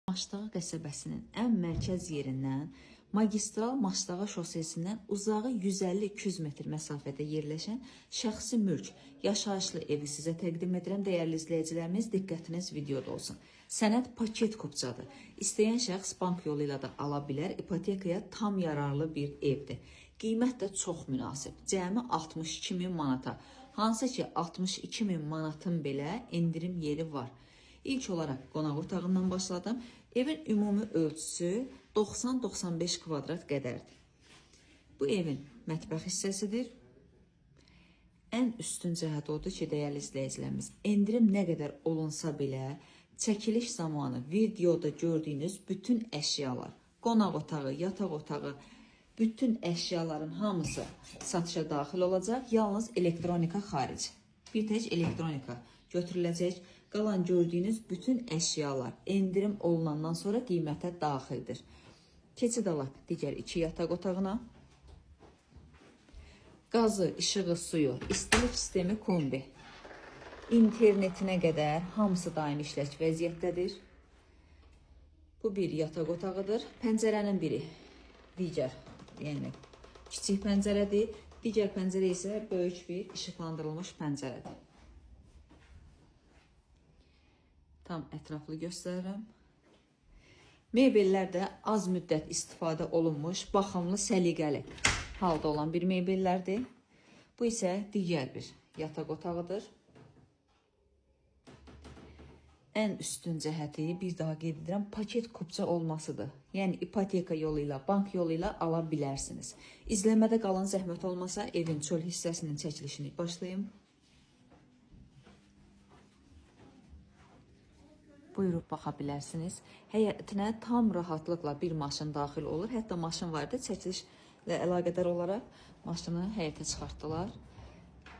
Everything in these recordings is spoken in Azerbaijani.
Maçdağa qəsəbəsinin ən mərkəz yerindən magistral Maçdağa şosesindən uzağı 150-200 metr məsafədə yerləşən şəxsi mülk, yaşayışlı evi sizə təqdim edirəm. Dəyərli izləyicilərimiz, diqqətiniz videoda olsun. Sənəd paket kupçadır. İstəyən şəxs bank yolu ilə də ala bilər. İpotekaya tam yararlı bir evdir. Qiymət də çox münasib. Cəmi 62.000 manata. Hansı ki 62.000 manatın belə endirim yeri var. İlk olaraq qonaq otağından başladım. Evin ümumi ölçüsü 90-95 kvadrat qədərdir. Bu evin mətbəx hissəsidir. Ən üstün cəhət odur ki, dəyərli izləyicilərimiz, endirim nə qədər olunsa belə, çəkiliş zamanı videoda gördüyünüz bütün əşyalar, qonaq otağı, yataq otağı, bütün əşyaların hamısı satışa daxil olacaq. Yalnız elektronika xaric. Bir tək elektronika götürüləcək. Qalan gördüyünüz bütün əşyalar endirim olunandan sonra qiymətə daxildir. Keçid alaq digər 2 yataq otağına. Qazı, işığı, suyu, istilik sistemi kombi. İnternetinə qədər hamısı daim işlək vəziyyətdədir. Bu bir yataq otağıdır. Pəncərənin biri digər, yəni kiçik pəncərədir. Digər pəncərə isə böyük bir işıqlandırılmış pəncərədir. Tam ətraflı göstərirəm. Mebellər də az müddət istifadə olunmuş, baxımlı, səliqəli halda olan bir mebellərdir. Bu isə digər bir yataq otağıdır. Ən üstün cəhəti, bir daha qeyd edirəm, paket kupça olmasıdır. Yəni ipoteka yolu ilə, bank yolu ilə ala bilərsiniz. İzləmədə qalan zəhmət olmasa evin çöl hissəsinin çəkilişini başlayayım. Buyurub baxa bilərsiniz. Həyətinə tam rahatlıqla bir maşın daxil olur. Hətta maşın var idi, çəkilişlə əlaqədar olaraq maşını həyətə çıxartdılar.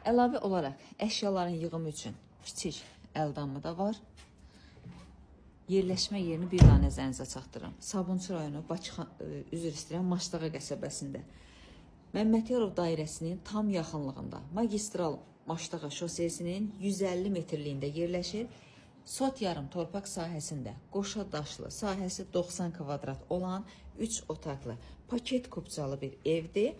Əlavə olaraq əşyaların yığımı üçün kiçik əldamı da var. Yerləşmə yerini bir daha nəzərinizə çatdırıram. Sabunçu rayonu, üzr istəyirəm, Maçdağa qəsəbəsində. Məmmədiyarov dairəsinin tam yaxınlığında magistral Maçdağa şosesinin 150 metrliyində yerləşir. Sot yarım torpaq sahəsində qoşa daşlı, sahəsi 90 kvadrat olan 3 otaqlı paket kupçalı bir evdir.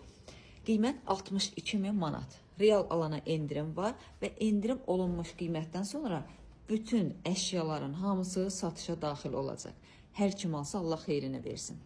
Qiymət 62.000 manat. Real alana endirim var və endirim olunmuş qiymətdən sonra bütün əşyaların hamısı satışa daxil olacaq. Hər kim alsa Allah xeyrini versin.